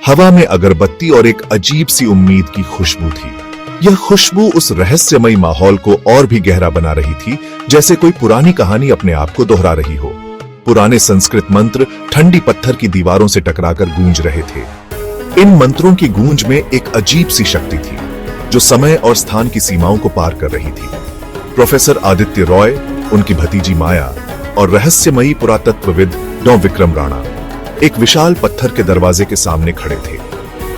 हवा में अगरबत्ती और एक अजीब सी उम्मीद की खुशबू थी। यह खुशबू उस रहस्यमयी माहौल को और भी गहरा बना रही थी, जैसे कोई पुरानी कहानी अपने आप को दोहरा रही हो। पुराने संस्कृत मंत्र ठंडी पत्थर की दीवारों से टकराकर गूंज रहे थे। इन मंत्रों की गूंज में एक अजीब सी शक्ति थी, जो समय और स्थान की सीमाओं को पार कर रही थी। प्रोफेसर आदित्य रॉय, उनकी भतीजी माया और रहस्यमयी पुरातत्वविद डॉ विक्रम राणा एक विशाल पत्थर के दरवाजे के सामने खड़े थे।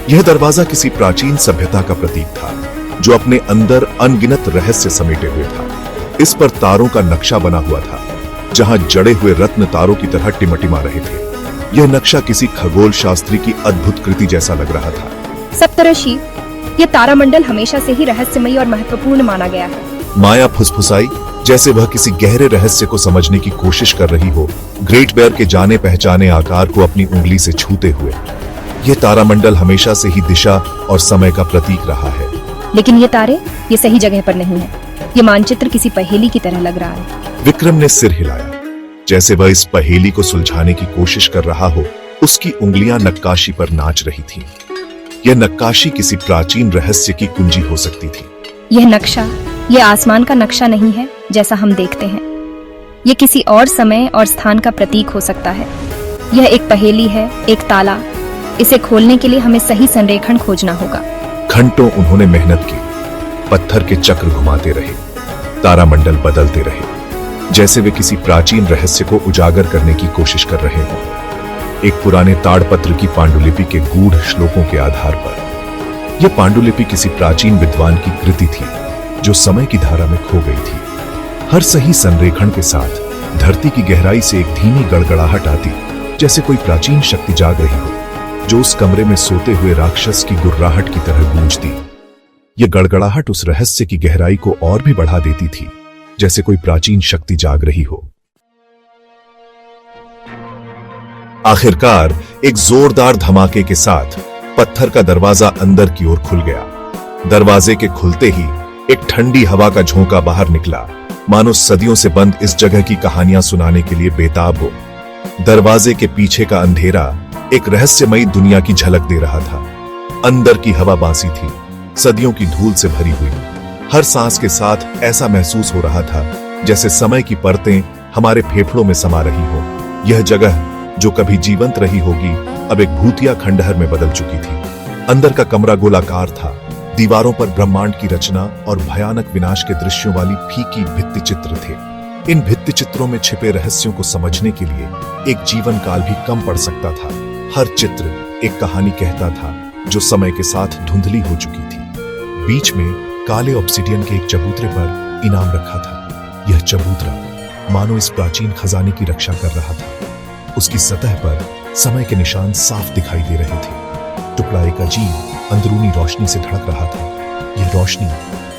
यह दरवाजा किसी प्राचीन सभ्यता का प्रतीक था, जो अपने अंदर अनगिनत रहस्य समेटे हुए था। इस पर तारों का नक्शा बना हुआ था, जहां जड़े हुए रत्न तारों की तरह टिमटिमा रहे थे। यह नक्शा किसी खगोल शास्त्री की अद्भुत कृति जैसा लग रहा था। सप्तऋषि, यह तारामंडल हमेशा से ही रहस्यमयी और महत्वपूर्ण माना गया है। माया फुसफुसाई, जैसे वह किसी गहरे रहस्य को समझने की कोशिश कर रही हो, ग्रेट बेयर के जाने पहचाने आकार को अपनी उंगली से छूते हुए। यह तारामंडल हमेशा से ही दिशा और समय का प्रतीक रहा है। लेकिन ये तारे, ये सही जगह पर नहीं है। ये मानचित्र किसी पहेली की तरह लग रहा है। विक्रम ने सिर हिलाया, जैसे वह इस पहेली को सुलझाने की कोशिश कर रहा हो। उसकी उंगलियां नक्काशी पर नाच रही थीं। यह नक्काशी किसी प्राचीन रहस्य की कुंजी हो सकती थी। यह नक्शा, यह आसमान का नक्शा नहीं है जैसा हम देखते हैं। यह किसी और समय और स्थान का प्रतीक हो सकता है। यह एक पहेली है, एक ताला। इसे खोलने के लिए हमें सही संरेखण खोजना होगा। घंटों उन्होंने मेहनत की, पत्थर के चक्र घुमाते रहे, तारामंडल बदलते रहे, जैसे वे किसी प्राचीन रहस्य को उजागर करने की कोशिश कर रहे हों। एक पुराने ताड़पत्र की पांडुलिपि के गूढ़ श्लोकों के आधार पर। यह पांडुलिपि किसी प्राचीन विद्वान की कृति थी, जो समय की धारा में खो गई थी। हर सही संरेखण के साथ धरती की गहराई से एक धीमी गड़गड़ाहट आती, जैसे कोई प्राचीन शक्ति जाग रही हो, जो उस कमरे में सोते हुए राक्षस की गुर्राहट की तरह गूंजती। यह गड़गड़ाहट उस रहस्य की गहराई को और भी बढ़ा देती थी, जैसे कोई प्राचीन शक्ति जाग रही हो। आखिरकार एक जोरदार धमाके के साथ पत्थर का दरवाजा अंदर की ओर खुल गया। दरवाजे के खुलते ही एक ठंडी हवा का झोंका बाहर निकला, मानो सदियों से बंद इस जगह की कहानियां सुनाने के लिए बेताब हो। दरवाजे के पीछे का अंधेरा एक रहस्यमयी दुनिया की झलक दे रहा था। अंदर की हवा बासी थी, सदियों की धूल से भरी हुई। हर सांस के साथ ऐसा महसूस हो रहा था, जैसे समय की परतें हमारे फेफड़ों में समा रही हो। यह जगह, जो कभी जीवंत रही होगी, अब एक भूतिया खंडहर में बदल चुकी थी। अंदर का कमरा गोलाकार था। दीवारों पर ब्रह्मांड की रचना और भयानक विनाश के दृश्यों वाली फीकी भित्ति चित्र थे। इन भित्ति चित्रों में छिपे रहस्यों को समझने के लिए एक जीवन काल भी कम पड़ सकता था। हर चित्र एक कहानी कहता था, जो समय के साथ धुंधली हो चुकी थी। बीच में काले ऑब्सिडियन के एक चबूतरे पर इनाम रखा था। यह चबूतरा मानो इस प्राचीन खजाने की रक्षा कर रहा था। उसकी सतह पर समय के निशान साफ दिखाई दे रहे थे। टुकड़ा एक अजीब अंदरूनी रोशनी से धड़क रहा था। यह रोशनी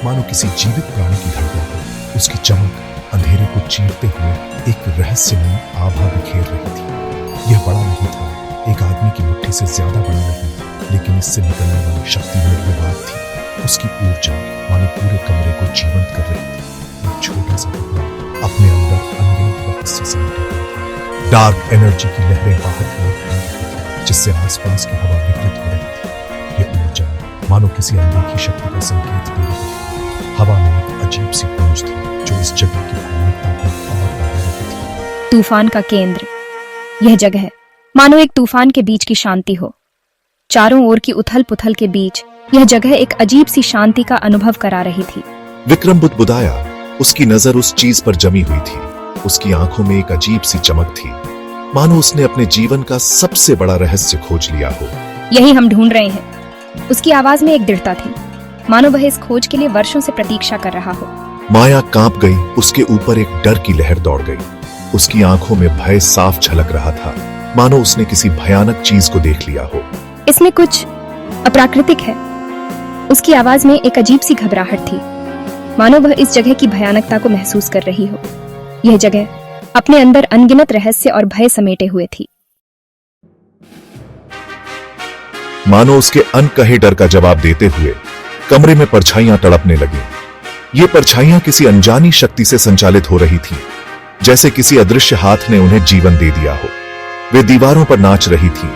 मानो किसी जीवित प्राणी की धड़कन हो। उसकी चमक अंधेरे को चीरते हुए एक रहस्यमयी आभा बिखेर रही थी। यह बड़ा नहीं था, एक आदमी की मुट्ठी से ज्यादा बड़ा नहीं, लेकिन इससे निकलने वाली शक्ति निर्विवाद थी। उसकी ऊर्जा मानो पूरे कमरे को जीवंत कर रही थी। एक छोटा सा टुकड़ा अपने अंदर अनगिनत रहस्य समेटे हुए था। डार्क एनर्जी की लहरें बाहर की ओर फैल रही थी, जिससे आसपास की हवा विकृत हो रही थी। यह ऊर्जा मानो किसी अनदेखी शक्ति का संकेत दे रही थी। हवा में एक अजीब सी गूंज थी, जो इस जगह की भयानकता को और बढ़ा रही थी। तूफान का केंद्र, यह जगह है मानो एक तूफान के बीच की शांति हो। चारों ओर की उथल पुथल के बीच यह जगह एक अजीब सी शांति का अनुभव करा रही थी। विक्रम बुदबुदाया, उसकी नजर उस चीज पर जमी हुई थी। उसकी आंखों में एक अजीब सी चमक थी, मानो उसने अपने जीवन का सबसे बड़ा रहस्य खोज लिया हो। यही हम ढूंढ रहे हैं। उसकी आवाज में एक दृढ़ता थी, मानो वह इस खोज के लिए वर्षों से प्रतीक्षा कर रहा हो। माया कांप गई। उसके ऊपर एक डर की लहर दौड़ गई। उसकी आंखों में भय साफ झलक रहा था, मानो उसने किसी भयानक चीज को देख लिया हो। इसमें कुछ अप्राकृतिक है। उसकी आवाज में एक अजीब सी घबराहट थी, मानो वह इस जगह की भयानकता को महसूस कर रही हो। यह जगह अपने अंदर अनगिनत रहस्य और भय समेटे हुए थी। मानो उसके अनकहे डर का जवाब देते हुए कमरे में परछाइयां तड़पने लगी। ये परछाइयां किसी अनजानी शक्ति से संचालित हो रही थी, जैसे किसी अदृश्य हाथ ने उन्हें जीवन दे दिया हो। वे दीवारों पर नाच रही थी,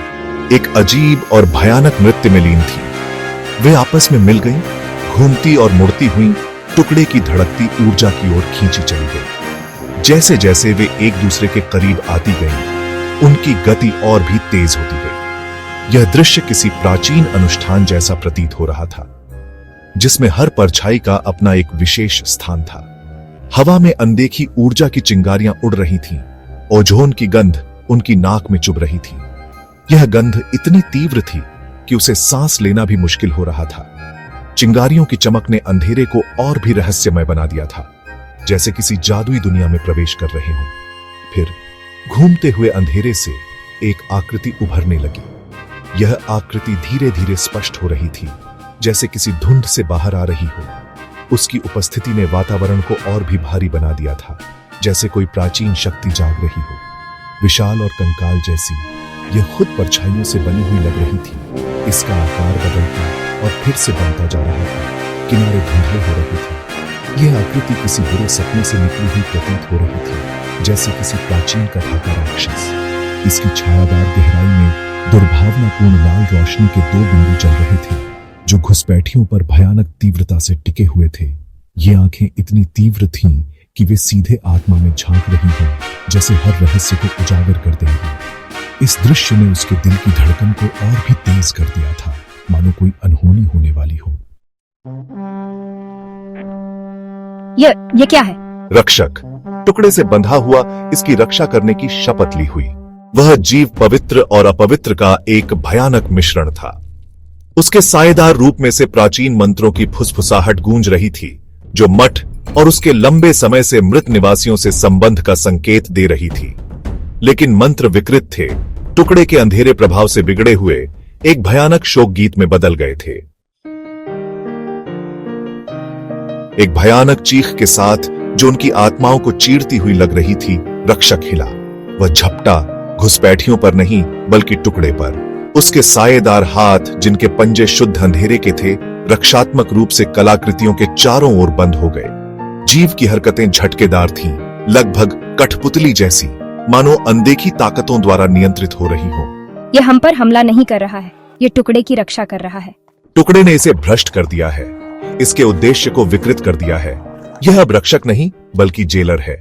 एक अजीब और भयानक नृत्य में लीन थी। वे आपस में मिल गईं, घूमती और मुड़ती हुई टुकड़े की धड़कती ऊर्जा की ओर खींची चली गई। जैसे जैसे वे एक दूसरे के करीब आती गईं, उनकी गति और भी तेज होती गई। यह दृश्य किसी प्राचीन अनुष्ठान जैसा प्रतीत हो रहा था, जिसमें हर परछाई का अपना एक विशेष स्थान था। हवा में अनदेखी ऊर्जा की चिंगारियां उड़ रही थीं, ओझोन की गंध उनकी नाक में चुभ रही थी। यह गंध इतनी तीव्र थी कि उसे सांस लेना भी मुश्किल हो रहा था। चिंगारियों की चमक ने अंधेरे को और भी रहस्यमय बना दिया था, जैसे किसी जादुई दुनिया में प्रवेश कर रहे हों। फिर घूमते हुए अंधेरे से एक आकृति उभरने लगी। यह आकृति धीरे धीरे स्पष्ट हो रही थी, जैसे किसी धुंध से बाहर आ रही हो। उसकी उपस्थिति ने वातावरण को और भी भारी बना दिया था, जैसे कोई प्राचीन शक्ति जाग रही हो। विशाल और कंकाल जैसी यह खुद परछाइयों से बनी हुई लग रही थी। इसका आकार बदलता और फिर से बनता जा रहा था, किनारे धुंधले हो रहे थे। यह आकृति किसी बुरे सपने से निकली हुई प्रतीत हो रही थी, जैसे किसी प्राचीन कथा का राक्षस। इसकी छायादार गहराई में दुर्भावनापूर्ण लाल रोशनी के दो बिंदु चल रहे थे, जो घुसपैठियों पर भयानक तीव्रता से टिके हुए थे। ये आंखें इतनी तीव्र थीं कि वे सीधे आत्मा में झांक रही हों, जैसे हर रहस्य को उजागर कर देंगी। इस दृश्य ने उसके दिल की धड़कन को और भी तेज कर दिया था, मानो कोई अनहोनी होने वाली हो। ये क्या है? रक्षक टुकड़े से बंधा हुआ इसकी रक्षा करने की शपथ ली हुई। वह जीव पवित्र और अपवित्र का एक भयानक मिश्रण था। उसके सायेदार रूप में से प्राचीन मंत्रों की फुसफुसाहट गूंज रही थी, जो मठ और उसके लंबे समय से मृत निवासियों से संबंध का संकेत दे रही थी। लेकिन मंत्र विकृत थे, टुकड़े के अंधेरे प्रभाव से बिगड़े हुए एक भयानक शोक गीत में बदल गए थे। एक भयानक चीख के साथ जो उनकी आत्माओं को चीरती हुई लग रही थी, रक्षक हिला। वह झपटा घुसपैठियों पर नहीं, बल्कि टुकड़े पर। उसके सायेदार हाथ, जिनके पंजे शुद्ध अंधेरे के थे, रक्षात्मक रूप से कलाकृतियों के चारों ओर बंद हो गए। जीव की हरकतें झटकेदार थीं, लगभग कठपुतली जैसी, मानो अनदेखी ताकतों द्वारा नियंत्रित हो रही हो। यह हम पर हमला नहीं कर रहा है, ये टुकड़े की रक्षा कर रहा है। टुकड़े ने इसे भ्रष्ट कर दिया है, इसके उद्देश्य को विकृत कर दिया है। यह अब रक्षक नहीं, बल्कि जेलर है।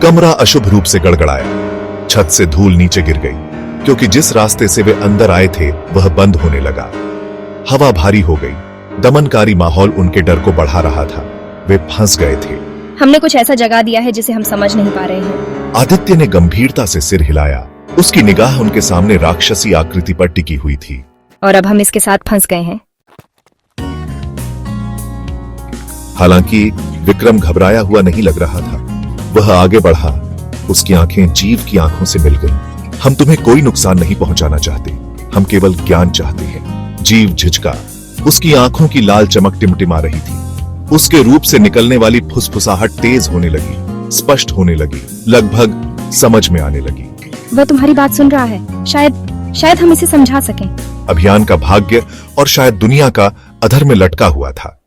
कमरा अशुभ रूप से गड़गड़ाया। छत से धूल नीचे गिर गई, क्योंकि जिस रास्ते से वे अंदर आए थे वह बंद होने लगा। हवा भारी हो गई। दमनकारी माहौल उनके डर को बढ़ा रहा था। वे फंस गए थे। हमने कुछ ऐसा जगा दिया है जिसे हम समझ नहीं पा रहे हैं। आदित्य ने गंभीरता से सिर हिलाया। उसकी निगाह उनके सामने राक्षसी आकृति पर टिकी हुई थी। और अब हम इसके साथ फंस गए हैं। हालांकि विक्रम घबराया हुआ नहीं लग रहा था। वह आगे बढ़ा। उसकी आंखें जीव की आंखों से मिल गईं। हम तुम्हें कोई नुकसान नहीं पहुंचाना चाहते, हम केवल ज्ञान चाहते हैं। जीव झिझका। उसकी आंखों की लाल चमक टिमटिमा रही थी। उसके रूप से निकलने वाली फुसफुसाहट तेज होने लगी, स्पष्ट होने लगी, लगभग समझ में आने लगी। वह तुम्हारी बात सुन रहा है। शायद हम इसे समझा सकें। अभियान का भाग्य और शायद दुनिया का अधर में लटका हुआ था।